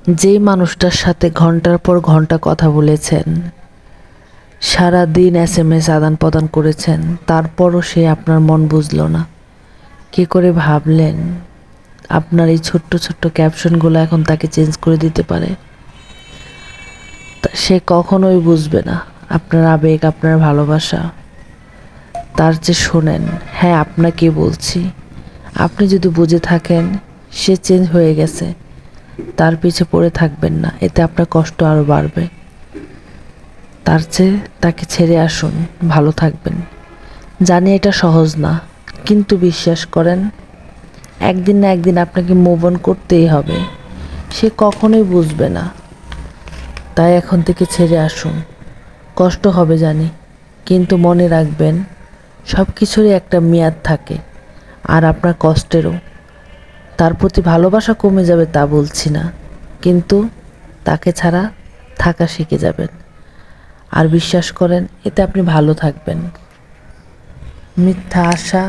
যেই মানুষটার সাথে ঘন্টার পর ঘন্টা কথা বলেছেন, সারা দিন SMS আদান প্রদান করেছেন, তারপরও সে আপনার মন বুঝলো না, কী করে ভাবলেন আপনার এই ছোট্ট ছোট্ট ক্যাপশনগুলো এখন তাকে চেঞ্জ করে দিতে পারে? সে কখনোই বুঝবে না আপনার আবেগ, আপনার ভালোবাসা। তার চেয়ে শোনেন, হ্যাঁ আপনাকে বলছি, আপনি যদি বুঝে থাকেন সে চেঞ্জ হয়ে গেছে, তার পিছে পড়ে থাকবেন না, এতে আপনার কষ্ট আরও বাড়বে। তার চেয়ে তাকে ছেড়ে আসুন, ভালো থাকবেন। জানি এটা সহজ না, কিন্তু বিশ্বাস করেন একদিন না একদিন আপনাকে মুভ অন করতেই হবে। সে কখনোই বুঝবে না, তাই এখন থেকে ছেড়ে আসুন। কষ্ট হবে জানি, কিন্তু মনে রাখবেন সব কিছুরই একটা মেয়াদ থাকে, আর আপনার কষ্টেরও। তার প্রতি ভালোবাসা কমে যাবে তা বলছি না, কিন্তু তাকে ছাড়া থাকা শিখে যাবেন। আর বিশ্বাস করেন এতে আপনি ভালো থাকবেন। মিথ্যা আশা